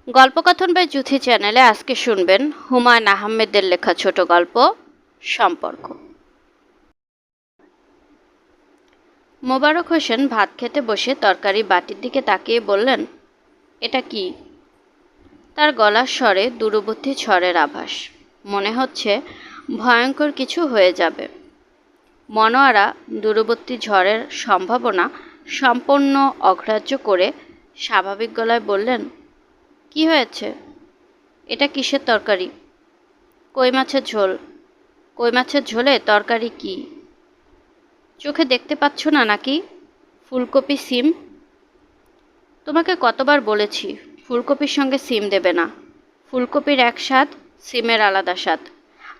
গল্পকথন by Juthi চ্যানেলে আজকে শুনবেন হুমায়ুন আহমেদের লেখা ছোট গল্প সম্পর্ক। মোবারক হোসেন ভাত খেতে বসে তরকারি বাটির দিকে তাকিয়ে বললেন, এটা কি? তার গলার স্বরে দূরবর্তী ঝড়ের আভাস। মনে হচ্ছে ভয়ঙ্কর কিছু হয়ে যাবে। মনোয়ারা দূরবর্তী ঝড়ের সম্ভাবনা সম্পূর্ণ অগ্রাহ্য করে স্বাভাবিক গলায় বললেন, কি হয়েছে? এটা কিসের তরকারি? কই মাছের ঝোল। কই মাছের ঝোলে তরকারি কি? চোখে দেখতে পাচ্ছ না নাকি? ফুলকপি, সিম। তোমাকে কতবার বলেছি ফুলকপির সঙ্গে সিম দেবে না। ফুলকপির এক স্বাদ, সিমের আলাদা স্বাদ।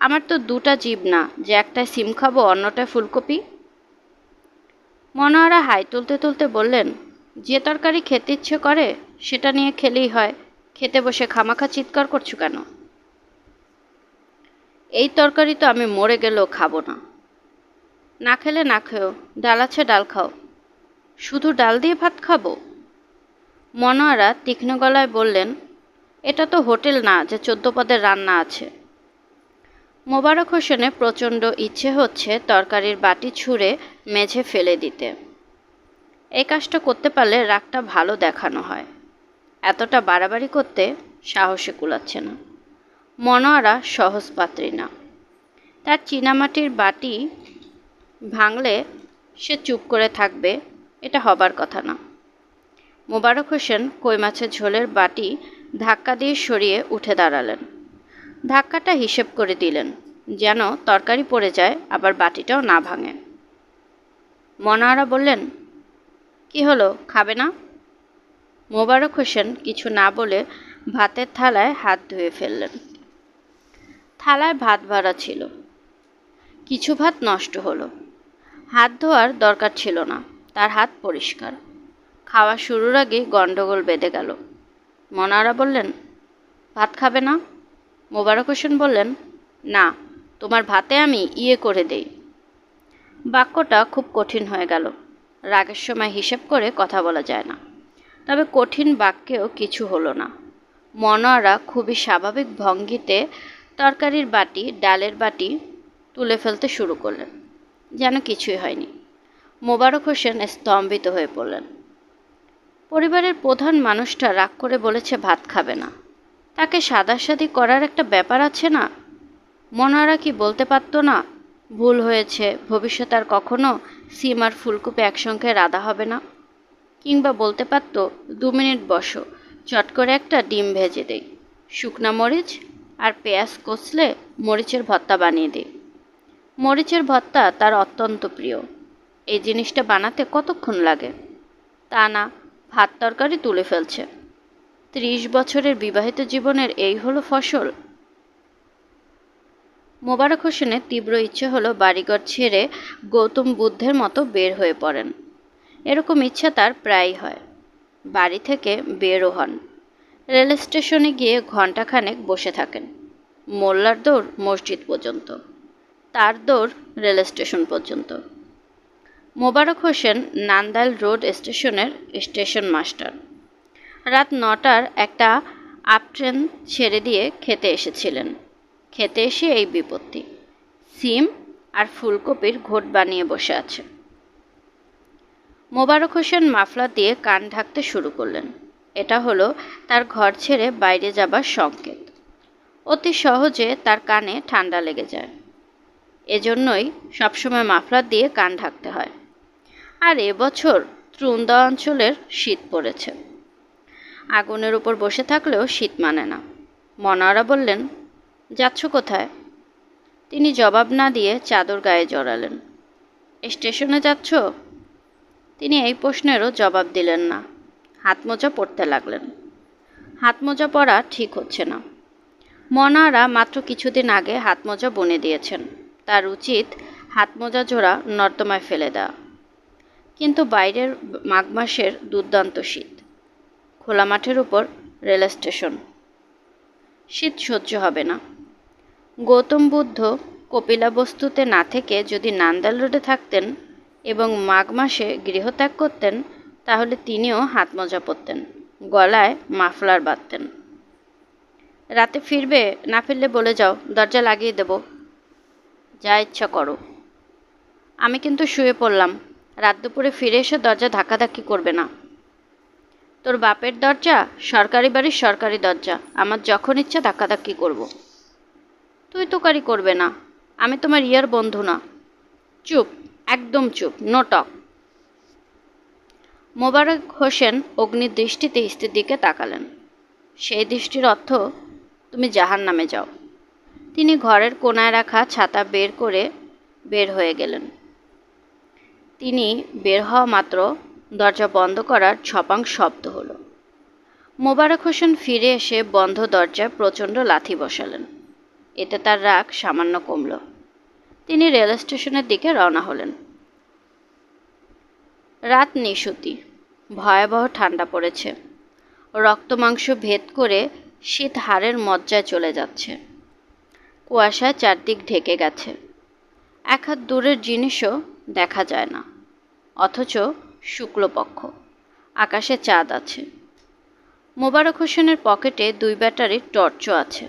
আমার তো দুটা জিভ না যে একটায় সিম খাবো অন্যটায় ফুলকপি। মনোয়ারা হাই তুলতে তুলতে বললেন, যে তরকারি খেতে ইচ্ছে করে সেটা নিয়ে খেলেই হয়। খেতে বসে খামাখা চিৎকার করছো কেন? এই তরকারি তো আমি মরে গেলেও খাবো না। না খেলে না খেও, ডাল আছে ডাল খাও। শুধু ডাল দিয়ে ভাত খাবো? মনোয়ারা তীক্ষ্ণ গলায় বললেন, এটা তো হোটেল না যে 14 পদের রান্না আছে। মোবারক হোসেনের প্রচণ্ড ইচ্ছে হচ্ছে তরকারির বাটি ছুঁড়ে মেঝে ফেলে দিতে। এই কাজটা করতে পারলে রাগটা ভালো দেখানো হয়। এতটা বাড়াবাড়ি করতে সাহসে কুলাচ্ছে না। মনোয়ারা সহজ পাত্রী না। তার চীনামাটির বাটি ভাঙলে সে চুপ করে থাকবে, এটা হবার কথা না। মোবারক হোসেন কই মাছের ঝোলের বাটি ধাক্কা দিয়ে সরিয়ে উঠে দাঁড়ালেন। ধাক্কাটা হিসেব করে দিলেন, যেন তরকারি পড়ে যায় আবার বাটিটাও না ভাঙে। মনোয়ারা বললেন, কি হলো, খাবে না? মোবারক হোসেন কিছু না বলে ভাতের থালায় হাত ধুয়ে ফেললেন। থালায় ভাত ভরা ছিল। কিছু ভাত নষ্ট হলো। হাত ধোয়ার দরকার ছিল না, তার হাত পরিষ্কার। খাওয়া শুরুর আগে গণ্ডগোল বেঁধে গেল। মনোয়ারা বললেন, ভাত খাবে না? মোবারক হোসেন বললেন, না, তোমার ভাতে আমি ইয়ে করে দেই। বাক্যটা খুব কঠিন হয়ে গেল। রাগের সময় হিসেব করে কথা বলা যায় না। তবে কঠিন বাক্যেও কিছু হলো না। মনোয়ারা খুবই স্বাভাবিক ভঙ্গিতে তরকারির বাটি, ডালের বাটি তুলে ফেলতে শুরু করলেন, যেন কিছুই হয়নি। মোবারক হোসেন স্তম্ভিত হয়ে পড়লেন। পরিবারের প্রধান মানুষটা রাগ করে বলেছে ভাত খাবে না, তাকে সাদাসাদি করার একটা ব্যাপার আছে না? মনোয়ারা কি বলতে পারত না, ভুল হয়েছে, ভবিষ্যতে আর কখনো সিম আর ফুলকপি একসঙ্গে রাঁধা হবে না? কিংবা বলতে পারত, 2 মিনিট বসো, চট করে একটা ডিম ভেজে দেই, শুকনা মরিচ আর পেঁয়াজ কষলে মরিচের ভর্তা বানিয়ে দিই। মরিচের ভর্তা তার অত্যন্ত প্রিয়। এই জিনিসটা বানাতে কতক্ষণ লাগে? তা না, ভাত তরকারি তুলে ফেলছে। 30 বছরের বিবাহিত জীবনের এই হলো ফসল। মোবারক হোসেনের তীব্র ইচ্ছে হলো বাড়িঘর ছেড়ে গৌতম বুদ্ধের মতো বের হয়ে পড়েন। এরকম ইচ্ছা তার প্রায়ই হয়। বাড়ি থেকে বেরও হন। রেল স্টেশনে গিয়ে ঘণ্টাখানেক বসে থাকেন। মোল্লার দৌড় মসজিদ পর্যন্ত, তার দৌড় রেল স্টেশন পর্যন্ত। মোবারক হোসেন নান্দাইল রোড স্টেশনের স্টেশন মাস্টার। রাত 9টার একটা আপ ট্রেন ছেড়ে দিয়ে খেতে এসেছিলেন। খেতে এসে এই বিপত্তি, সিম আর ফুলকপির ঘোট বানিয়ে বসে আছে। মোবারক হোসেন মাফলার দিয়ে কান ঢাকতে শুরু করলেন। এটা হলো তার ঘর ছেড়ে বাইরে যাবার সংকেত। অতি সহজে তার কানে ঠান্ডা লেগে যায়। এজন্যই সবসময় মাফলার দিয়ে কান ঢাকতে হয়। আর এবছর ত্রুন্দা অঞ্চলের শীত পড়েছে। আগুনের উপর বসে থাকলেও শীত মানে না। মনোয়ারা বললেন, যাচ্ছ কোথায়? তিনি জবাব না দিয়ে চাদর গায়ে জড়ালেন। স্টেশনে যাচ্ছ? তিনি এই প্রশ্নেরও জবাব দিলেন না। হাতমোজা পরতে লাগলেন। হাতমোজা পরা ঠিক হচ্ছে না। মনোয়ারা মাত্র কিছুদিন আগে হাতমোজা বুনে দিয়েছেন। তার উচিত হাতমোজা জোড়া নর্দমায় ফেলে দেওয়া। কিন্তু বাইরের মাঘ মাসের দুর্দান্ত শীত। খোলা মাঠের উপর রেল স্টেশন। শীত সহ্য হবে না। গৌতম বুদ্ধ কপিলাবস্তুতে না থেকে যদি নান্দাইল রোডে থাকতেন এবং মাঘ মাসে গৃহত্যাগ করতেন, তাহলে তিনিও হাতমোজা পরতেন, গলায় মাফলার বাঁধতেন। রাতে ফিরবে, না ফিরলে বলে যাও, দরজা লাগিয়ে দেব। যা ইচ্ছা করো। আমি কিন্তু শুয়ে পড়লাম। রাত দুপুরে ফিরে এসে দরজা ধাক্কাধাক্কি করবে না। তোর বাপের দরজা সরকারি বাড়ির সরকারি দরজা, আমার যখন ইচ্ছা ধাক্কাধাক্কি করব। তুই তোকারি করবে না, আমি তোমার ইয়ার বন্ধু না। চুপ, একদম চুপ, নো টক। মোবারক হোসেন অগ্নির দৃষ্টিতে স্ত্রীর দিকে তাকালেন। সেই দৃষ্টির অর্থ, তুমি জাহান্নামে যাও। তিনি ঘরের কোনায় রাখা ছাতা বের করে বের হয়ে গেলেন। তিনি বের হওয়া মাত্র দরজা বন্ধ করার ছপাং শব্দ হলো। মোবারক হোসেন ফিরে এসে বন্ধ দরজায় প্রচণ্ড লাথি বসালেন। এতে তার রাগ সামান্য কমল। তিনি রেল স্টেশনের দিকে রওনা হলেন। রাত নিশুতি, ভয়াবহ ঠান্ডা পড়েছে। রক্তমাংস ভেদ করে শীত হাড়ের মজ্জায় চলে যাচ্ছে। কুয়াশায় চারদিক ঢেকে গেছে। এক হাত দূরের জিনিসও দেখা যায় না, অথচ শুক্লপক্ষ, আকাশে চাঁদ আছে। মোবারক হোসেনের পকেটে 2 ব্যাটারির টর্চও আছে।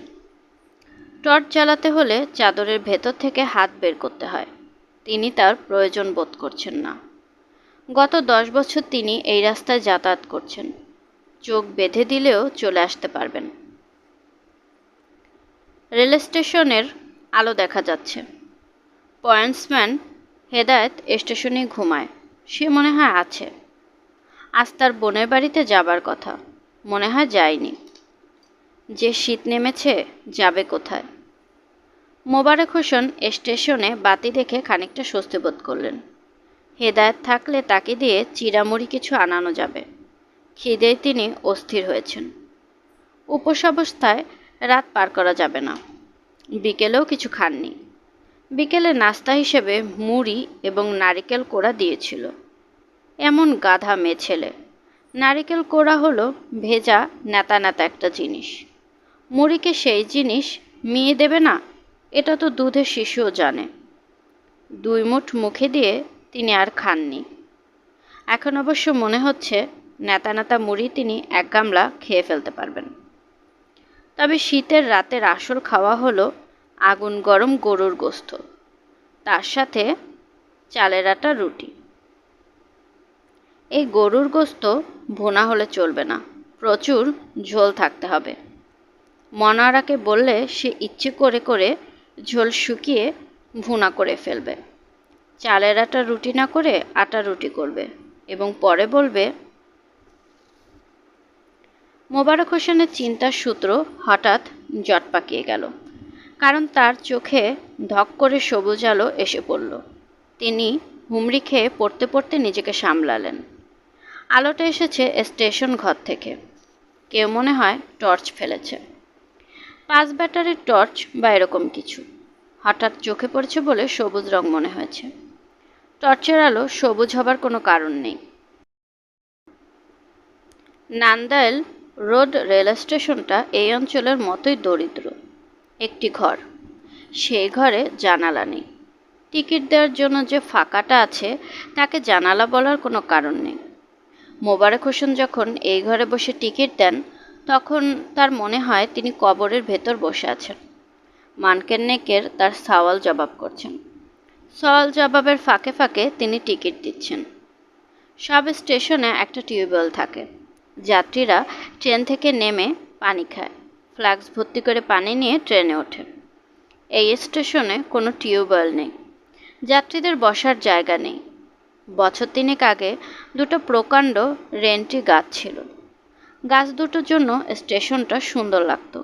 টর্চ জ্বালাতে হলে চাদরের ভেতর থেকে হাত বের করতে হয়। তিনি তার প্রয়োজন বোধ করছেন না। গত 10 বছর তিনি এই রাস্তায় যাতায়াত করছেন। চোখ বেঁধে দিলেও চলে আসতে পারবেন। রেল স্টেশনের আলো দেখা যাচ্ছে। পয়েন্টসম্যান হেদায়েত স্টেশনে ঘুমায়। সে মনে হয় আছে। আজ তার বোনের বাড়িতে যাবার কথা, মনে হয় যায়নি। যে শীত নেমেছে, যাবে কোথায়? মোবারক হোসেন স্টেশনে বাতি দেখে খানিকটা স্বস্তি বোধ করলেন। হেদায়েত থাকলে তাকে দিয়ে চিড়ামুড়ি কিছু আনানো যাবে। খিদেয় তিনি অস্থির হয়েছেন। উপোস অবস্থায় রাত পার করা যাবে না। বিকেলেও কিছু খাননি। বিকেলে নাস্তা হিসেবে মুড়ি এবং নারিকেল কোড়া দিয়েছিল। এমন গাধা মেয়ে ছেলে! নারিকেল কোড়া হলো ভেজা নেতা নেতা একটা জিনিস। মুড়িকে সেই জিনিস মিয়ে দেবে না, এটা তো দুধের শিশুও জানে। 2 মুঠ মুখে দিয়ে তিনি আর খাননি। এখন অবশ্য মনে হচ্ছে নেতা নেতা মুড়ি তিনি 1 গামলা খেয়ে ফেলতে পারবেন। তবে শীতের রাতের আসল খাওয়া হলো আগুন গরম গরুর গোস্ত, তার সাথে চালের আটা রুটি। এই গরুর গোস্ত ভুনা হলে চলবে না, প্রচুর ঝোল থাকতে হবে। মনোয়ারাকে বললে সে ইচ্ছে করে করে ঝোল শুকিয়ে ভুনা করে ফেলবে। চালের আটা রুটি না করে আটা রুটি করবে এবং পরে বলবে। মোবারক হোসেনের চিন্তার সূত্র হঠাৎ জট পাকিয়ে গেল, কারণ তার চোখে ধক করে সবুজ আলো এসে পড়ল। তিনি হুমড়ি খেয়ে পড়তে পড়তে নিজেকে সামলালেন। আলোটা এসেছে স্টেশন ঘর থেকে। কেউ মনে হয় টর্চ ফেলেছে। 5 ব্যাটারির টর্চ বা এরকম কিছু। হঠাৎ চোখে পড়েছে বলে সবুজ রং মনে হয়েছে। টর্চের আলো সবুজ হবার কোনো কারণ নেই। নান্দাইল রোড রেল স্টেশনটা এই অঞ্চলের মতোই দরিদ্র। একটি ঘর, সেই ঘরে জানালা নেই। টিকিট দেওয়ার জন্য যে ফাঁকাটা আছে তাকে জানালা বলার কোনো কারণ নেই। মোবারক হোসেন যখন এই ঘরে বসে টিকিট দেন, তখন তার মনে হয় তিনি কবরের ভেতর বসে আছেন। মানকের নেকের তার সওয়াল জবাব করছেন। সওয়াল জবাবের ফাঁকে ফাঁকে তিনি টিকিট দিচ্ছেন। সব স্টেশনে একটা টিউবওয়েল থাকে। যাত্রীরা ট্রেন থেকে নেমে পানি খায়, ফ্লাক্স ভর্তি করে পানি নিয়ে ট্রেনে ওঠে। এই স্টেশনে কোনো টিউবওয়েল নেই, যাত্রীদের বসার জায়গা নেই। বছর 3 আগে 2টো প্রকাণ্ড রেন্টি গাছ ছিল। গাছ দুটোর জন্য স্টেশনটা সুন্দর লাগতো।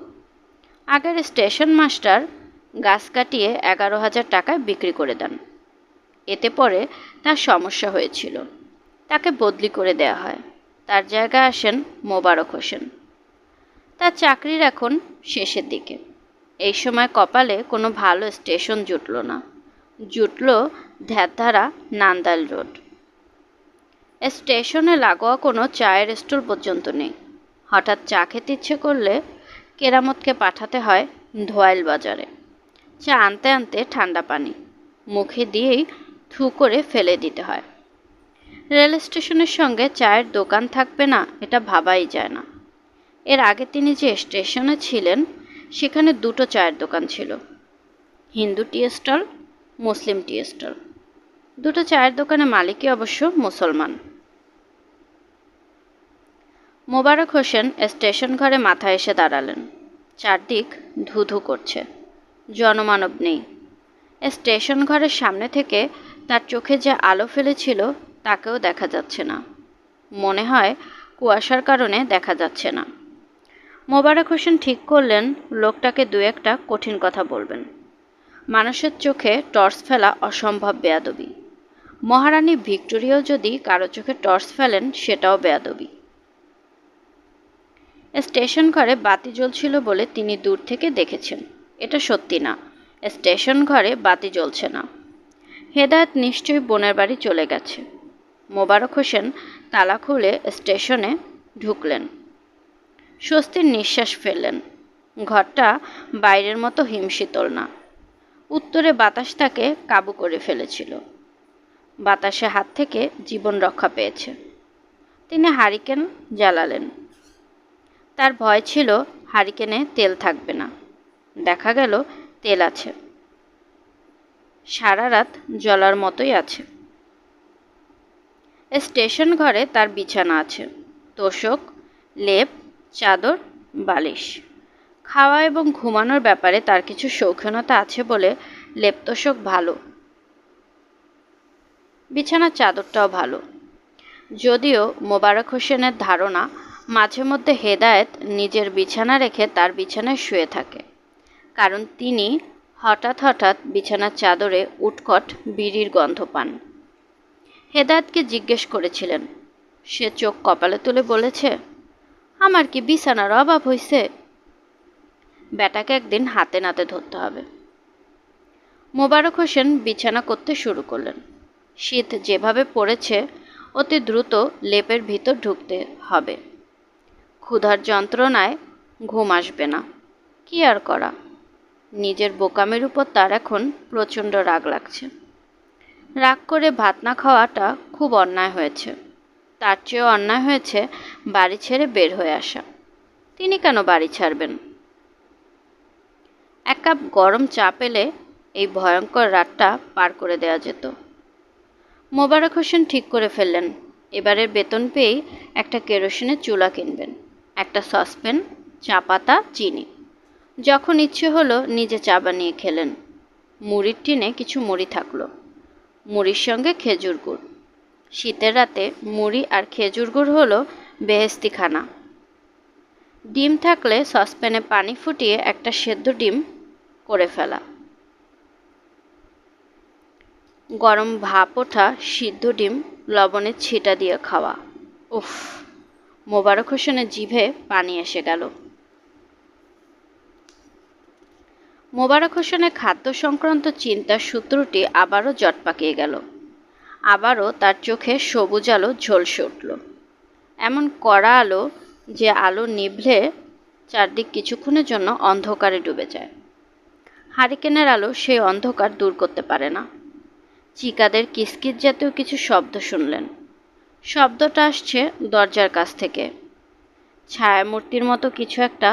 আগের স্টেশন মাস্টার গাছ কাটিয়ে 11,000 টাকায় বিক্রি করে দেন। এতে পরে তার সমস্যা হয়েছিল, তাকে বদলি করে দেওয়া হয়। তার জায়গায় আসেন মোবারক হোসেন। তার চাকরির এখন শেষের দিকে। এই সময় কপালে কোনো ভালো স্টেশন জুটল না। জুটল ধ্যানধারা নান্দাইল রোড। স্টেশনে লাগোয়া কোনো চায়ের স্টল পর্যন্ত নেই। হঠাৎ চা খেতে ইচ্ছে করলে কেরামতকে পাঠাতে হয় ধোয়াইল বাজারে। চা আনতে আনতে ঠান্ডা পানি মুখে দিয়েই থু করে ফেলে দিতে হয়। রেল স্টেশনের সঙ্গে চায়ের দোকান থাকবে না, এটা ভাবাই যায় না। এর আগে তিনি যে স্টেশনে ছিলেন সেখানে দুটো চায়ের দোকান ছিল, হিন্দু টি স্টল, মুসলিম টি স্টল। দুটো চায়ের দোকানের মালিকই অবশ্য মুসলমান। মোবারক হোসেন স্টেশন ঘরে মাথায় এসে দাঁড়ালেন। চারদিক ধুধু করছে, জনমানব নেই। স্টেশন ঘরের সামনে থেকে তার চোখে যে আলো ফেলেছিল তাকেও দেখা যাচ্ছে না। মনে হয় কুয়াশার কারণে দেখা যাচ্ছে না। মোবারক হোসেন ঠিক করলেন লোকটাকে দু একটা কঠিন কথা বলবেন। মানুষের চোখে টর্চ ফেলা অসম্ভব বেয়াদবি। মহারানী ভিক্টোরিয়াও যদি কারো চোখে টর্চ ফেলেন সেটাও বেয়াদবি। স্টেশন ঘরে বাতি জ্বলছিল বলে তিনি দূর থেকে দেখেছেন, এটা সত্যি না, স্টেশন ঘরে বাতি জ্বলছে না। হেদায়েত নিশ্চয়ই বোনের বাড়ি চলে গেছে। মোবারক হোসেন তালা খুলে স্টেশনে ঢুকলেন। স্বস্তির নিঃশ্বাস ফেললেন। ঘরটা বাইরের মতো হিমশীতল না। উত্তরে বাতাস তাকে কাবু করে ফেলেছিল। বাতাসে হাত থেকে জীবন রক্ষা পেয়েছে। তিনি হারিকেন জ্বালালেন। তার ভয় ছিল হারিকেনে তেল থাকবে না। দেখা গেল তেল আছে, সারা রাত জ্বলার মতোই আছে। স্টেশন ঘরে তার বিছানা আছে, তোশক, লেপ, চাদর, বালিশ। খাওয়া এবং ঘুমানোর ব্যাপারে তার কিছু শৌখিনতা আছে বলে লেপ তোশক ভালো, বিছানার চাদরটাও ভালো। যদিও মোবারক হোসেনের ধারণা মাঝে মধ্যে হেদায়েত নিজের বিছানা রেখে তার বিছানায় শুয়ে থাকে, কারণ তিনি হঠাৎ হঠাৎ বিছানার চাদরে উৎকট বিড়ির গন্ধ পান। হেদায়েতকে জিজ্ঞেস করেছিলেন। সে চোখ কপালে তুলে বলেছে, আমার কি বিছানার অভাব হইছে? ব্যাটাকে একদিন হাতে নাতে ধরতে হবে। মোবারক হোসেন বিছানা করতে শুরু করলেন। শীত যেভাবে পড়েছে অতি দ্রুত লেপের ভিতর ঢুকতে হবে। ক্ষুধার যন্ত্রণায় ঘুম আসবে না। কি আর করা, নিজের বোকামের উপর তার এখন প্রচণ্ড রাগ লাগছে। রাগ করে ভাত না খাওয়াটা খুব অন্যায় হয়েছে। তার চেয়েও অন্যায় হয়েছে বাড়ি ছেড়ে বের হয়ে আসা। তিনি কেন বাড়ি ছাড়বেন? এক কাপ গরম চা পেলে এই ভয়ঙ্কর রাতটা পার করে দেওয়া যেত। মোবারক হোসেন ঠিক করে ফেললেন এবারের বেতন পেয়েই একটা কেরোসিনের চুলা কিনবেন, একটা সসপ্যান, চা পাতা, চিনি। যখন ইচ্ছে হলো নিজে চা বানিয়ে খেলেন। মুড়ির টিনে কিছু মুড়ি থাকলো, মুড়ির সঙ্গে খেজুর গুড়। শীতের রাতে মুড়ি আর খেজুর গুড় হলো বেহেস্তি খানা। ডিম থাকলে সসপ্যানে পানি ফুটিয়ে একটা সেদ্ধ ডিম করে ফেলা, গরম ভাপ ওঠা সিদ্ধ ডিম লবণের ছিটা দিয়ে খাওয়া। উফ, মোবারক হোসেনের জিভে পানি এসে গেল। মোবারক হোসেনের খাদ্য সংক্রান্ত চিন্তার সূত্রটি আবারও জট পাকিয়ে গেল। আবারও তার চোখে সবুজ আলো ঝলসে উঠল, এমন কড়া আলো যে আলো নিভলে চারদিক কিছুক্ষণের জন্য অন্ধকারে ডুবে যায়। হারিকেনের আলো সেই অন্ধকার দূর করতে পারে না। চিকাদের কিসকিস জাতীয় কিছু শব্দ শুনলেন। শব্দটা আসছে দরজার কাছ থেকে। ছায়ামূর্তির মতো কিছু একটা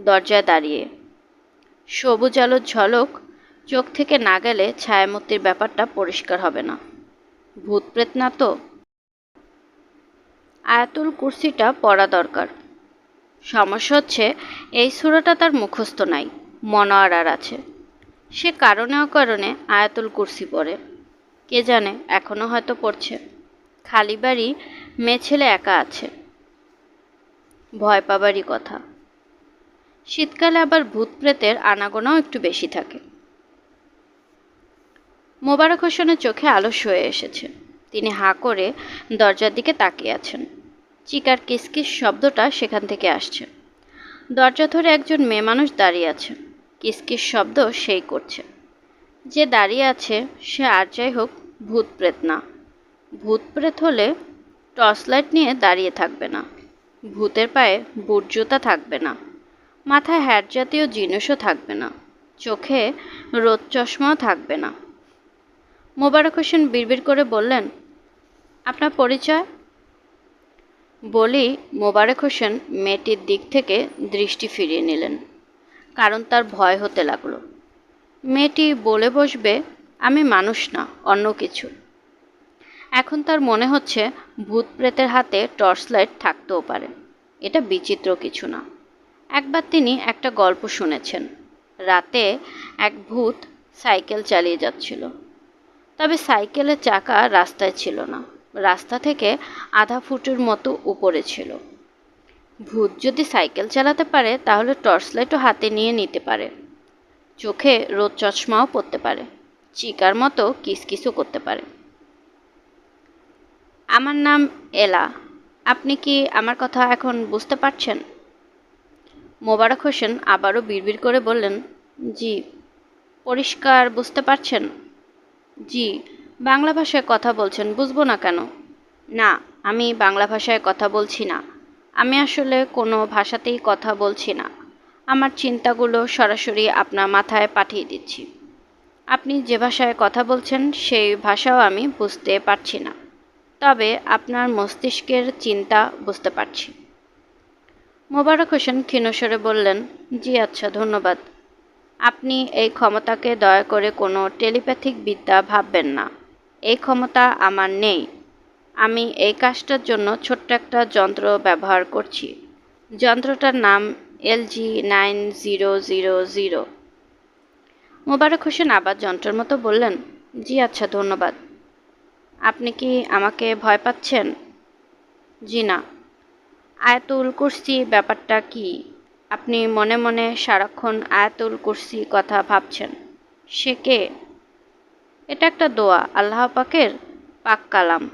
দরজায় দাঁড়িয়ে। সবুজ আলোর ঝলক চোখ থেকে না গেলে ছায়ামূর্তির ব্যাপারটা পরিষ্কার হবে না। ভূতপ্রেত না তো? আয়াতুল কুরসিটা পড়া দরকার। সমস্যা হচ্ছে এই সূরাটা তার মুখস্থ নাই, মনোয়ারার আছে। সে কারণে অকারণে আয়াতুল কুরসি পড়ে। কে জানে এখনও হয়তো পড়ছে। খালি বাড়ি, মেয়ে ছেলে একা আছে, ভয় পাবারই কথা। শীতকালে আবার ভূত প্রেতের আনাগোনাও একটু বেশি থাকে। মোবারক হোসেনের চোখে আলো হয়ে এসেছে। তিনি হাঁ করে দরজার দিকে তাকিয়ে আছেন। চিকার কিসকিস শব্দটা সেখান থেকে আসছে। দরজা ধরে একজন মেয়ে মানুষ দাঁড়িয়ে আছে। কিসকিস শব্দ সেই করছে। যে দাঁড়িয়ে আছে সে আর যাই হোক ভূত প্রেত না। ভূত প্রেত হলে টর্চ লাইট নিয়ে দাঁড়িয়ে থাকবে না, ভূতের পায়ে বুট জুতা থাকবে না, মাথায় হ্যাট জাতীয় জিনিসও থাকবে না, চোখে রোদ চশমাও থাকবে না। মোবারক হোসেন বিড়বিড় করে বললেন, আপনার পরিচয়? বলি মোবারক হোসেন মেয়েটির দিক থেকে দৃষ্টি ফিরিয়ে নিলেন। কারণ তার ভয় হতে লাগলো। মেয়েটি বলে বসবে, আমি মানুষ না, অন্য কিছু। এখন তার মনে হচ্ছে ভূত প্রেতের হাতে টর্চ লাইট থাকতেও পারে, এটা বিচিত্র কিছু না। একবার তিনি একটা গল্প শুনেছেন। রাতে এক ভূত সাইকেল চালিয়ে যাচ্ছিল, তবে সাইকেলের চাকা রাস্তায় ছিল না, রাস্তা থেকে আধা ফুটের মতো উপরে ছিল। ভূত যদি সাইকেল চালাতে পারে তাহলে টর্চ লাইটও হাতে নিয়ে নিতে পারে, চোখে রোদ চশমাও পরতে পারে, চিকার মতো কিসকিসও করতে পারে। আমার নাম এলা, আপনি কি আমার কথা এখন বুঝতে পারছেন? মোবারক হোসেন আবারও বিড়বিড় করে বললেন, জি। পরিষ্কার বুঝতে পারছেন? জি। বাংলা ভাষায় কথা বলছেন, বুঝবো না কেন? না, আমি বাংলা ভাষায় কথা বলছি না। আমি আসলে কোনো ভাষাতেই কথা বলছি না। আমার চিন্তাগুলো সরাসরি আপনার মাথায় পাঠিয়ে দিচ্ছি। আপনি যে ভাষায় কথা বলছেন সেই ভাষাও আমি বুঝতে পারছি না, তবে আপনার মস্তিষ্কের চিন্তা বুঝতে পারছি। মোবারক হোসেন ক্ষীণস্বরে বললেন, জি আচ্ছা, ধন্যবাদ। আপনি এই ক্ষমতাকে দয়া করে কোনো টেলিপ্যাথিক বিদ্যা ভাববেন না। এই ক্ষমতা আমার নেই। আমি এই কাজটার জন্য ছোট্ট একটা যন্ত্র ব্যবহার করছি। যন্ত্রটার নাম LG9000। মোবারক হোসেন আবার যন্ত্রের মতো বললেন, জি আচ্ছা, ধন্যবাদ। আপনি কি আমাকে ভয় পাচ্ছেন? জি না। আয়াতুল কুরসি ব্যাপারটা কি? আপনি মনে মনে সারাক্ষণ আয়াতুল কুরসি কথা ভাবছেন। সে কে? এটা একটা দোয়া, আল্লাহ পাকের পাক কালাম।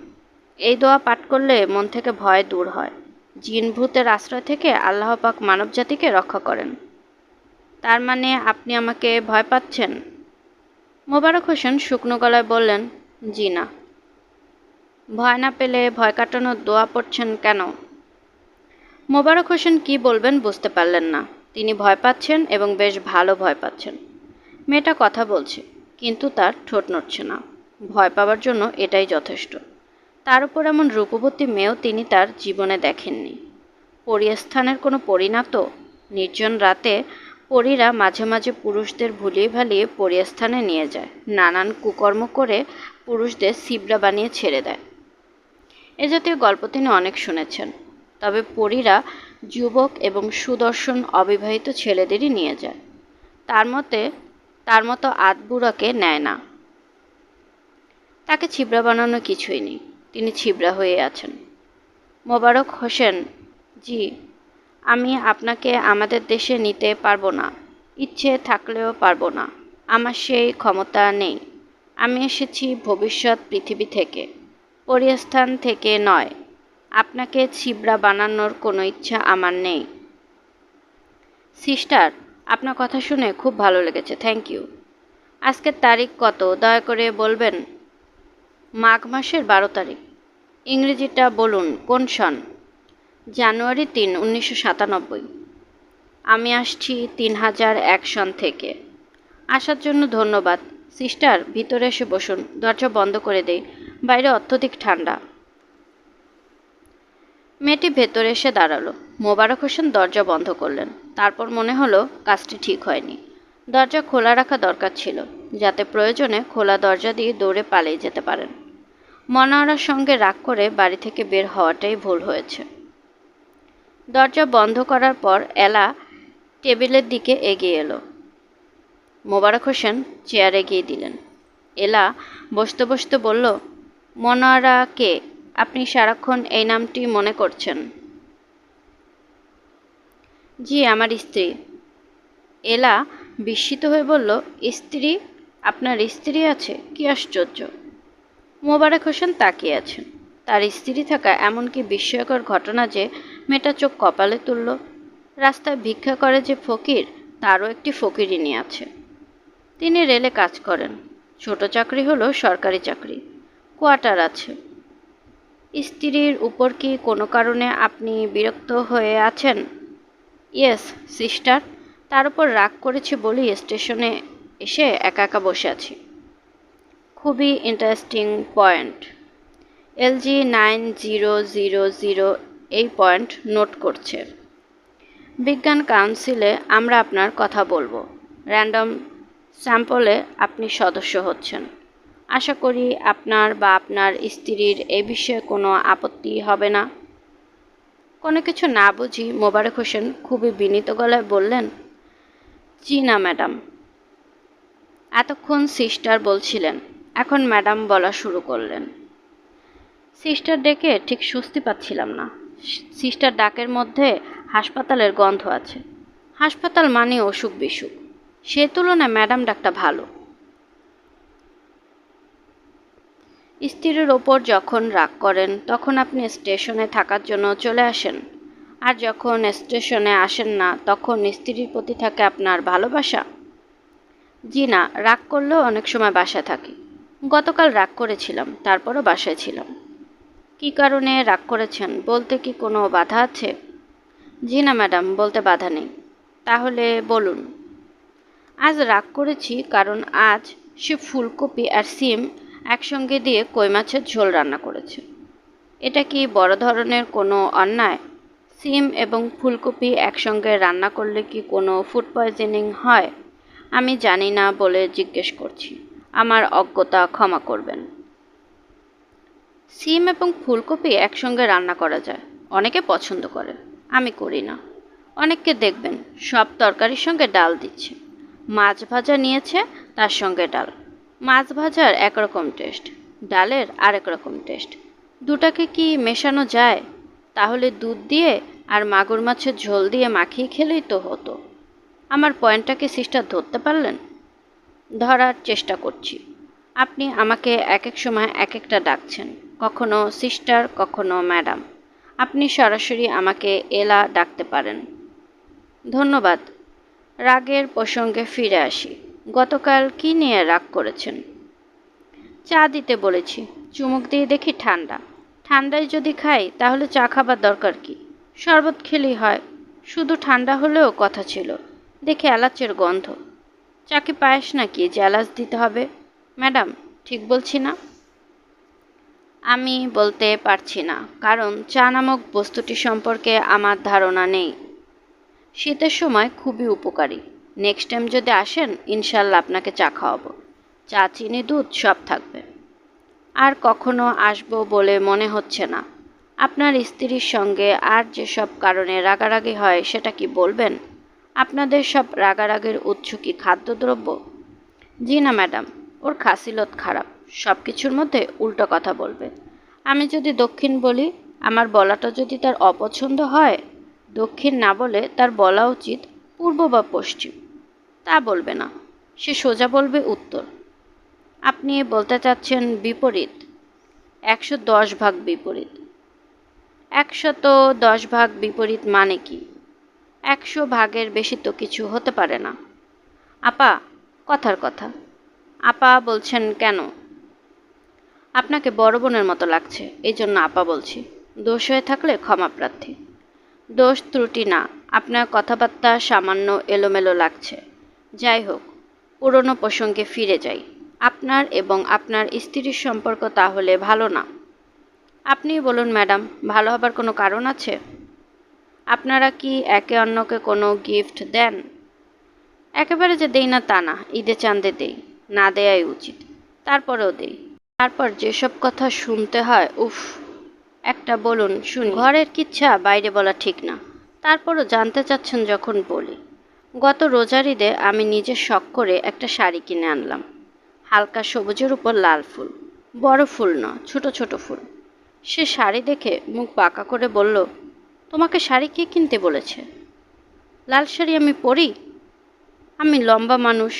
এই দোয়া পাঠ করলে মন থেকে ভয় দূর হয়। জিন ভূতের আশ্রয় থেকে আল্লাহ পাক মানবজাতিকে রক্ষা করেন। তার মানে আপনি আমাকে ভয় পাচ্ছেন? মোবারক হোসেন শুকনো গলায় বললেন, জি না। ভয় না পেলে ভয় কাটানোর দোয়া পড়ছেন কেন? মোবারক হোসেন কি বলবেন বুঝতে পারলেন না। তিনি ভয় পাচ্ছেন এবং বেশ ভালো ভয় পাচ্ছেন। মেয়েটা কথা বলছে, কিন্তু তার ঠোঁট নড়ছে না। ভয় পাওয়ার জন্য এটাই যথেষ্ট। তার উপর এমন রূপবতী মেয়েও তিনি তার জীবনে দেখেননি। পরিস্থানের কোনো পরিণাত নির্জন রাতে পরীরা মাঝে মাঝে পুরুষদের ভুলিয়ে ভালিয়ে পরিস্থানে নিয়ে যায়, নানান কুকর্ম করে পুরুষদের সিবরা বানিয়ে ছেড়ে দেয়। এ জাতীয় গল্প তিনি অনেক শুনেছেন। তবে পরীরা যুবক এবং সুদর্শন অবিবাহিত ছেলেদেরই নিয়ে যায়। তার মতো আধবুড়াকে নেয় না। তাকে ছিবড়া বানানো কিছুই নেই, তিনি ছিবড়া হয়ে আছেন। মোবারক হোসেন, জি। আমি আপনাকে আমাদের দেশে নিতে পারবো না, ইচ্ছে থাকলেও পারবো না। আমার সেই ক্ষমতা নেই। আমি এসেছি ভবিষ্যৎ পৃথিবী থেকে, পরিস্থান থেকে নয়। আপনাকে ছিবড়া বানানোর কোনো ইচ্ছা আমার নেই। সিস্টার, আপনার কথা শুনে খুব ভালো লেগেছে, থ্যাংক ইউ। আজকের তারিখ কত দয়া করে বলবেন? মাঘ মাসের 12 তারিখ। ইংরেজিটা বলুন, কোন সন? জানুয়ারি 3, 1997। আমি আসছি 3001 সন থেকে। আসার জন্য ধন্যবাদ। সিস্টার, ভিতরে এসে বসুন, দরজা বন্ধ করে দেই, বাইরে অত্যধিক ঠান্ডা। মেয়েটি ভেতরে এসে দাঁড়ালো। মোবারক হোসেন দরজা বন্ধ করলেন। তারপর মনে হলো কাজটি ঠিক হয়নি। দরজা খোলা রাখা দরকার ছিল, যাতে প্রয়োজনে খোলা দরজা দিয়ে দৌড়ে পালিয়ে যেতে পারেন। মনোয়ারার সঙ্গে রাগ করে বাড়ি থেকে বের হওয়াটাই ভুল হয়েছে। দরজা বন্ধ করার পর এলা টেবিলের দিকে এগিয়ে এলো। মোবারক হোসেন চেয়ার এগিয়ে দিলেন। এলা বসতে বসতে বলল, মনোয়ারা কে? আপনি সারাক্ষণ এই নামটি মনে করছেন? জি, আমার স্ত্রী। এলা বিস্মিত হয়ে বলল, স্ত্রী? আপনার স্ত্রী আছে? কি আশ্চর্য! মোবারক হোসেন তাকিয়ে আছেন। তার স্ত্রী থাকা এমনকি বিস্ময়কর ঘটনা যে মেয়েটা চোখ কপালে তুলল। রাস্তায় ভিক্ষা করে যে ফকির, তারও একটি ফকিরিনী আছে। তিনি রেলে কাজ করেন। ছোট চাকরি হলো সরকারি চাকরি, কোয়ার্টার আছে। স্ত্রীর উপর কি কোনো কারণে আপনি বিরক্ত হয়ে আছেন? Yes, sister. তার উপর রাগ করেছি বলেই স্টেশনে এসে একা একা বসে আছি। খুবই ইন্টারেস্টিং পয়েন্ট। LG9000 এই পয়েন্ট নোট করছে। বিজ্ঞান কাউন্সিলে আমরা আপনার কথা বলবো। র্যান্ডম স্যাম্পলে আপনি সদস্য হচ্ছেন। আশা করি আপনার বা আপনার স্ত্রীর এ বিষয়ে কোনো আপত্তি হবে না। কোনো কিছু না বুঝি মোবারক হোসেন খুবই বিনীত গলায় বললেন, জি না ম্যাডাম। এতক্ষণ সিস্টার বলছিলেন, এখন ম্যাডাম বলা শুরু করলেন। সিস্টার ডেকে ঠিক স্বস্তি পাচ্ছিলাম না। সিস্টার ডাকের মধ্যে হাসপাতালের গন্ধ আছে। হাসপাতাল মানে অসুখ বিসুখ, সে তুলনায় ম্যাডাম ডাকটা ভালো। স্ত্রীর ওপর যখন রাগ করেন তখন আপনি স্টেশনে থাকার জন্য চলে আসেন, আর যখন স্টেশনে আসেন না তখন স্ত্রীর প্রতি থাকে আপনার ভালোবাসা। জি না, রাগ করলেও অনেক সময় বাসায় থাকি। গতকাল রাগ করেছিলাম, তারপরও বাসায় ছিলাম। কী কারণে রাগ করেছেন বলতে কি কোনো বাধা আছে? জি না ম্যাডাম, বলতে বাধা নেই। তাহলে বলুন। আজ রাগ করেছি কারণ আজ সে ফুলকপি আর সিম একসঙ্গে দিয়ে কই মাছের ঝোল রান্না করেছে। এটা কি বড় ধরনের কোনো অন্যায়? সিম এবং ফুলকপি একসঙ্গে রান্না করলে কি কোনো ফুড পয়জনিং হয়? আমি জানি না বলে জিজ্ঞেস করছি, আমার অজ্ঞতা ক্ষমা করবেন। সিম এবং ফুলকপি একসঙ্গে রান্না করা যায়, অনেকে পছন্দ করে, আমি করি না। অনেককে দেখবেন সব তরকারির সঙ্গে ডাল দিচ্ছে। মাছ ভাজা নিয়েছে, তার সঙ্গে ডাল। মাছ ভাজার একরকম টেস্ট, ডালের আরেক রকম টেস্ট। দুটাকে কি মেশানো যায়? তাহলে দুধ দিয়ে আর মাগুর মাছের ঝোল দিয়ে মাখিয়ে খেলেই তো হতো। আমার পয়েন্টটাকে সিস্টার ধরতে পারলেন? ধরার চেষ্টা করছি। আপনি আমাকে এক এক সময় এক একটা ডাকছেন, কখনো সিস্টার, কখনো ম্যাডাম। আপনি সরাসরি আমাকে এলা ডাকতে পারেন। ধন্যবাদ। রাগের প্রসঙ্গে ফিরে আসি। গতকাল কি নিয়ে রাগ করেছেন? চা দিতে বলেছি, চুমুক দিয়ে দেখি ঠান্ডা। ঠান্ডায় যদি খাই তাহলে চা খাবার দরকার কি? শরবত খেলেই হয়। শুধু ঠান্ডা হলেও কথা ছিল, দেখে এলাচের গন্ধ। চা কি পায়েস নাকি যে এলাচ দিতে হবে? ম্যাডাম, ঠিক বলছি না? আমি বলতে পারছি না, কারণ চা নামক বস্তুটি সম্পর্কে আমার ধারণা নেই। শীতের সময় খুবই উপকারী। নেক্সট টাইম যদি আসেন ইনশাল্লাহ আপনাকে চা খাওয়াবো। চা, চিনি, দুধ সব থাকবে। আর কখনো আসবো বলে মনে হচ্ছে না। আপনার স্ত্রীর সঙ্গে আর যেসব কারণে রাগারাগি হয় সেটা কি বলবেন? আপনাদের সব রাগারাগির উৎস কি খাদ্যদ্রব্য? জি না ম্যাডাম, ওর খাসিলত খারাপ, সব কিছুর মধ্যে উল্টো কথা বলবে। আমি যদি দক্ষিণ বলি, আমার বলাটা যদি তার অপছন্দ হয়, দক্ষিণ না বলে তার বলা উচিত পূর্ব বা পশ্চিম। তা বলবে না, সে সোজা বলবে উত্তর। আপনি বলতে চাচ্ছেন বিপরীত। 110 ভাগ বিপরীত। 110 ভাগ বিপরীত মানে কি? 100 ভাগের বেশি তো কিছু হতে পারে না। আপা, কথার কথা। আপা বলছেন কেন? আপনাকে বড় বোনের মতো লাগছে, এই জন্য আপা বলছি। দোষ হয়ে থাকলে ক্ষমা প্রার্থী। দোষ ত্রুটি না, আপনার কথাবার্তা সামান্য এলোমেলো লাগছে। যাই হোক, পুরনো প্রসঙ্গে ফিরে যাই। আপনার এবং আপনার স্ত্রীর সম্পর্ক তাহলে ভালো না? আপনিই বলুন ম্যাডাম, ভালো হবার কোনো কারণ আছে? আপনারা কি একে অন্যকে কোনো গিফট দেন? একেবারে যে দেই না তা না, ঈদে চাঁদে দেই, না দেয়াই উচিত। তারপরেও দেই। তারপর যেসব কথা শুনতে হয়, উফ। একটা বলুন শুনি। ঘরের কিচ্ছা বাইরে বলা ঠিক না, তারপরও জানতে চাচ্ছেন যখন বলি। গত রোজার ঈদে আমি নিজে শখ করে একটা শাড়ি কিনে আনলাম। হালকা সবুজের উপর লাল ফুল, বড় ফুল না, ছোট ছোট ফুল। সে শাড়ি দেখে মুখ বাঁকা করে বলল, তোমাকে শাড়ি কে কিনতে বলেছে? লাল শাড়ি আমি পরি? আমি লম্বা মানুষ,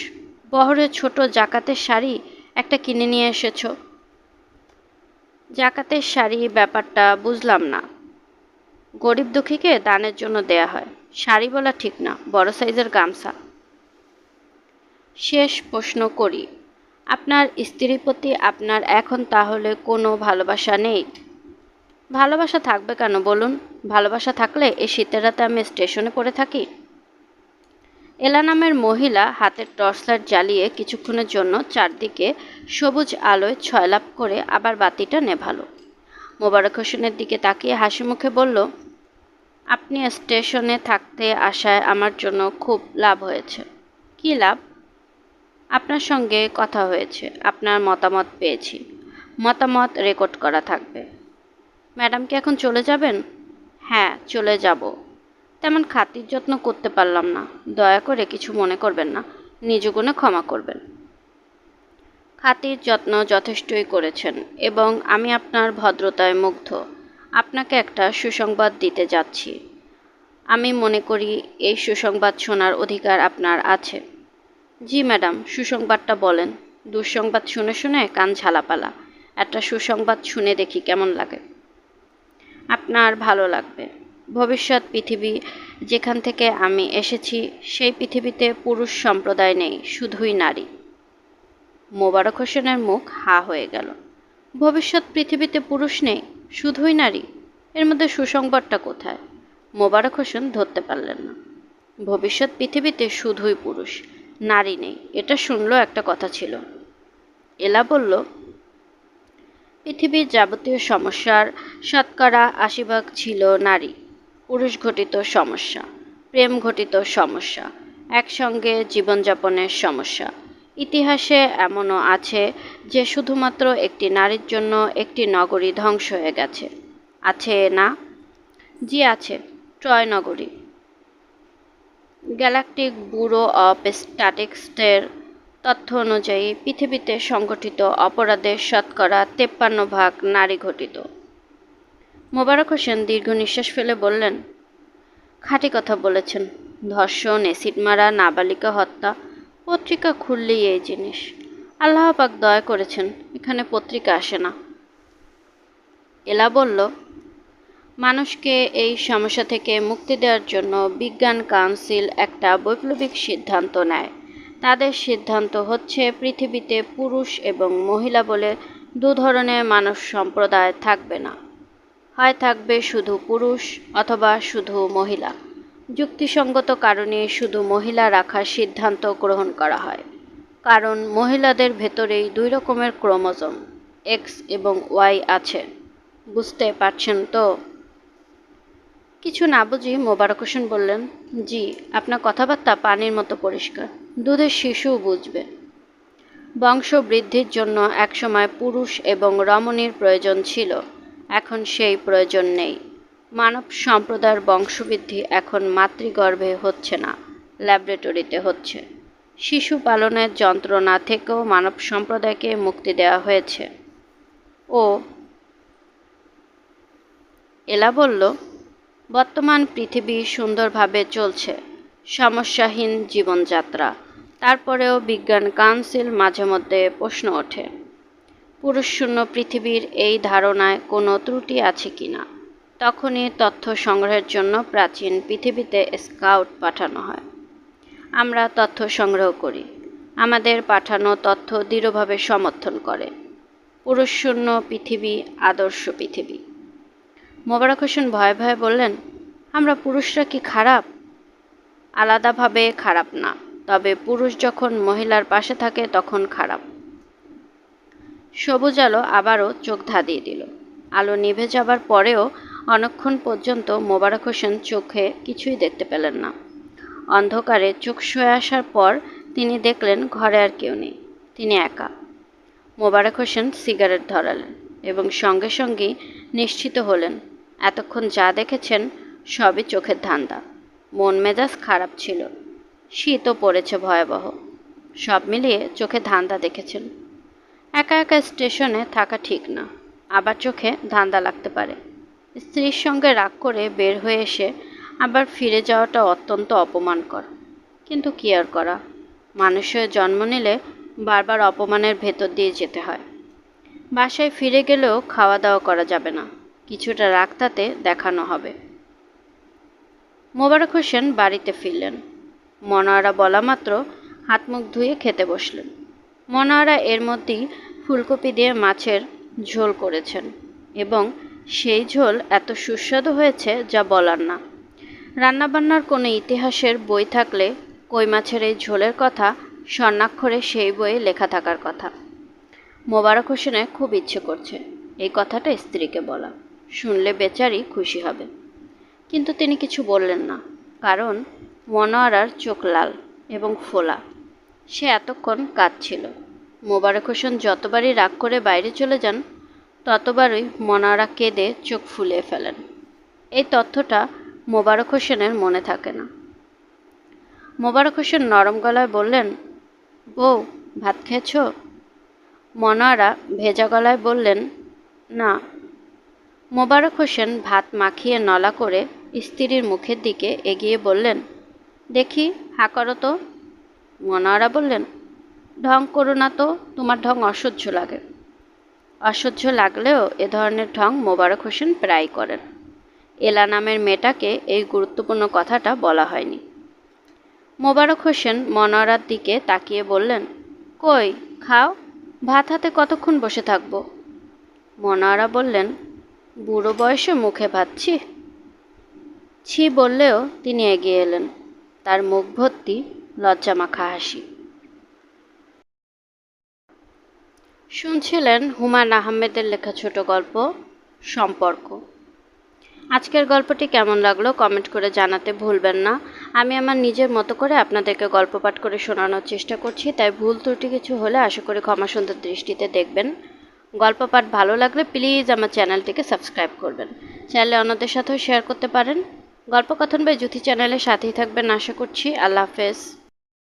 বহরে ছোট জাকাতের শাড়ি একটা কিনে নিয়ে এসেছো। জাকাতের শাড়ি ব্যাপারটা বুঝলাম না। গরিব দুঃখীকে দানের জন্য দেয়া হয়, শাড়ি বলা ঠিক না, বড় সাইজের গামছা। শেষ প্রশ্ন করি, আপনার স্ত্রীর প্রতি আপনার এখন তাহলে কোনো ভালোবাসা নেই? ভালোবাসা থাকবে কেন বলুন? ভালোবাসা থাকলে এই শীতের রাতে আমি স্টেশনে পড়ে থাকি? এলা নামের মহিলা হাতের টর্চলাইট জ্বালিয়ে কিছুক্ষণের জন্য চারদিকে সবুজ আলোয় ছয়লাভ করে আবার বাতিটা নেভালো। মোবারক হোসেনের দিকে তাকিয়ে হাসি মুখে বলল, আপনি স্টেশনে থাকতে আসায় আমার জন্য খুব লাভ হয়েছে। কী লাভ? আপনার সঙ্গে কথা হয়েছে, আপনার মতামত পেয়েছি। মতামত রেকর্ড করা থাকবে। ম্যাডাম কি এখন চলে যাবেন? হ্যাঁ, চলে যাব। তেমন খাতির যত্ন করতে পারলাম না, দয়া করে কিছু মনে করবেন না, নিজ গুণে ক্ষমা করবেন। খাতির যত্ন যথেষ্টই করেছেন এবং আমি আপনার ভদ্রতায় মুগ্ধ। আপনাকে একটা সুসংবাদ দিতে যাচ্ছি। আমি মনে করি এই সুসংবাদ শোনার অধিকার আপনার আছে। জি ম্যাডাম, সুসংবাদটা বলেন। দুঃসংবাদ শুনে শুনে কান ঝালাপালা, একটা সুসংবাদ শুনে দেখি কেমন লাগে। আপনার ভালো লাগবে। ভবিষ্যৎ পৃথিবী যেখান থেকে আমি এসেছি সেই পৃথিবীতে পুরুষ সম্প্রদায় নেই, শুধুই নারী। মোবারক হোসেনের মুখ হা হয়ে গেল। ভবিষ্যৎ পৃথিবীতে পুরুষ নেই, শুধুই নারী? এর মধ্যে সুসংবাদটা কোথায়? মোবারক হোসেন ধরতে পারলেন না। ভবিষ্যৎ পৃথিবীতে শুধুই পুরুষ, নারী নেই, এটা শুনলেও একটা কথা ছিল। এলা বলল, পৃথিবীর যাবতীয় সমস্যার শতকরা ৮০ ভাগ ছিল নারী পুরুষ ঘটিত সমস্যা, প্রেম ঘটিত সমস্যা, একসঙ্গে জীবনযাপনের সমস্যা। ইতিহাসে এমনও আছে যে শুধুমাত্র একটি নারীর জন্য একটি নগরী ধ্বংস হয়ে গেছে। আছে না? জি আছে, ট্রয় নগরী। গ্যালাকটিক ব্যুরো অফ স্ট্যাটিস্টিক্সের তথ্য অনুযায়ী পৃথিবীতে সংঘটিত অপরাধের শতকরা ৫৩ ভাগ নারী ঘটিত। মোবারক হোসেন দীর্ঘ নিঃশ্বাস ফেলে বললেন, খাঁটি কথা বলেছেন। ধর্ষণ, এসিড মারা, নাবালিকা হত্যা, পত্রিকা খুললেই এই জিনিস। আল্লাহ পাক দয়া করেছেন, এখানে পত্রিকা আসে না। এলা বলল, মানুষকে এই সমস্যা থেকে মুক্তি দেওয়ার জন্য বিজ্ঞান কাউন্সিল একটা বৈপ্লবিক সিদ্ধান্ত নেয়। তাদের সিদ্ধান্ত হচ্ছে পৃথিবীতে পুরুষ এবং মহিলা বলে দু ধরনের মানব সম্প্রদায় থাকবে না। হয় থাকবে শুধু পুরুষ অথবা শুধু মহিলা। যুক্তিসঙ্গত কারণে শুধু মহিলা রাখার সিদ্ধান্ত গ্রহণ করা হয়, কারণ মহিলাদের ভেতরেই ২ রকমের ক্রোমোজোম, এক্স এবং ওয়াই আছে। বুঝতে পারছেন তো? কিছু না বুঝি মোবারক হোসেন বললেন, জি, আপনার কথাবার্তা পানির মতো পরিষ্কার, দুধের শিশুও বুঝবে। বংশবৃদ্ধির জন্য একসময় পুরুষ এবং রমণীর প্রয়োজন ছিল, এখন সেই প্রয়োজন নেই। মানব সম্প্রদায়ের বংশবৃদ্ধি এখন মাতৃগর্ভে হচ্ছে না, ল্যাবরেটরিতে হচ্ছে। শিশু পালনের যন্ত্রণা থেকেও মানব সম্প্রদায়কে মুক্তি দেওয়া হয়েছে। ও এলা বলল, বর্তমান পৃথিবী সুন্দরভাবে চলছে, সমস্যাহীন জীবনযাত্রা। তারপরেও বিজ্ঞান কাউন্সিল মাঝে মধ্যে প্রশ্ন ওঠে, পুরুষশূন্য পৃথিবীর এই ধারণায় কোনো ত্রুটি আছে কিনা। তখনই তথ্য সংগ্রহের জন্য প্রাচীন পৃথিবীতে স্কাউট পাঠানো হয়। আমরা তথ্য সংগ্রহ করি, আমাদের পাঠানো তথ্য দৃঢ়ভাবে সমর্থন করে। পুরুষশূন্য পৃথিবী আদর্শ পৃথিবী। মোবারক হোসেন ভয়ে ভয়ে বললেন, আমরা পুরুষরা কি খারাপ? আলাদাভাবে খারাপ না, তবে পুরুষ যখন মহিলার পাশে থাকে তখন খারাপ। সবুজ আলো আবারও চোখ ধাঁধিয়ে দিল। আলো নিভে যাবার পরেও অনেকক্ষণ পর্যন্ত মোবারক হোসেন চোখে কিছুই দেখতে পেলেন না। অন্ধকারে চোখ সয়ে আসার পর তিনি দেখলেন ঘরে আর কেউ নেই, তিনি একা। মোবারক হোসেন সিগারেট ধরালেন এবং সঙ্গে সঙ্গেই নিশ্চিত হলেন এতক্ষণ যা দেখেছেন সবই চোখের ধান্দা। মন মেজাজ খারাপ ছিল, শীতও পড়েছে ভয়াবহ, সব মিলিয়ে চোখে ধান্দা দেখেছেন। একা একা স্টেশনে থাকা ঠিক না, আবার চোখে ধান্দা লাগতে পারে। স্ত্রীর সঙ্গে রাগ করে বের হয়ে এসে আবার ফিরে যাওয়াটা অত্যন্ত অপমানকর, কিন্তু কি আর করা, মানুষের জন্ম নিলে বারবার অপমানের ভেতর দিয়ে যেতে হয়। বাসায় ফিরে গেলেও খাওয়া দাওয়া করা যাবে না, কিছুটা রাগ তাতে দেখানো হবে। মোবারক হোসেন বাড়িতে ফিরলেন। মনোয়ারা বলা মাত্র হাত মুখ ধুয়ে খেতে বসলেন। মনোয়ারা এর মধ্যেই ফুলকপি দিয়ে মাছের ঝোল করেছেন এবং সেই ঝোল এত সুস্বাদু হয়েছে যা বলার না। রান্নাবান্নার কোনো ইতিহাসের বই থাকলে কই মাছের এই ঝোলের কথা স্বর্ণাক্ষরে সেই বইয়ে লেখা থাকার কথা। মোবারক হোসেনের খুব ইচ্ছে করছে এই কথাটা স্ত্রীকে বলা, শুনলে বেচারি খুশি হবে। কিন্তু তিনি কিছু বললেন না, কারণ মনোয়ারার চোখ লাল এবং ফোলা। সে এতক্ষণ কাঁদছিল। মোবারক হোসেন যতবারই রাগ করে বাইরে চলে যান, ততবারই মনোয়ারা কেঁদে চোখ ফুলিয়ে ফেলেন। এই তথ্যটা মোবারক হোসেনের মনে থাকে না। মোবারক হোসেন নরম গলায় বললেন, বউ, ভাত খেয়েছ? মনোয়ারা ভেজা গলায় বললেন, না। মোবারক হোসেন ভাত মাখিয়ে নলা করে স্ত্রীর মুখের দিকে এগিয়ে বললেন, দেখি হা করো তো। মনোয়ারা বললেন, ঢং করো না তো, তোমার ঢং অসহ্য লাগে। অসহ্য লাগলেও এ ধরনের ঢং মোবারক হোসেন প্রায় করেন। এলা নামের মেয়েটাকে এই গুরুত্বপূর্ণ কথাটা বলা হয়নি। মোবারক হোসেন মনোয়ারার দিকে তাকিয়ে বললেন, কই খাও, ভাত হাতে কতক্ষণ বসে থাকবো? মনোয়ারা বললেন, বুড়ো বয়সে মুখে ভাত ছি। ছি বললেও তিনি এগিয়ে এলেন, তার মুখ ভর্তি লজ্জামাখা হাসি। শুনছিলেন হুমায়ূন আহমেদের লেখা ছোট গল্প সম্পর্ক। আজকের গল্পটি কেমন লাগলো কমেন্ট করে জানাতে ভুলবেন না। আমি আমার নিজের মতো করে আপনাদেরকে গল্প পাঠ করে শোনানোর চেষ্টা করছি, তাই ভুল ত্রুটি কিছু হলে আশা করি ক্ষমা সুন্দর দৃষ্টিতে দেখবেন। গল্প পাঠ ভালো লাগলে প্লিজ আমার চ্যানেলটিকে সাবস্ক্রাইব করবেন। চাইলে অন্যদের সাথেও শেয়ার করতে পারেন। গল্পকথন বাই জ্যোতি চ্যানেলের সাথেই থাকবেন আশা করছি। আল্লাহ হাফেজ।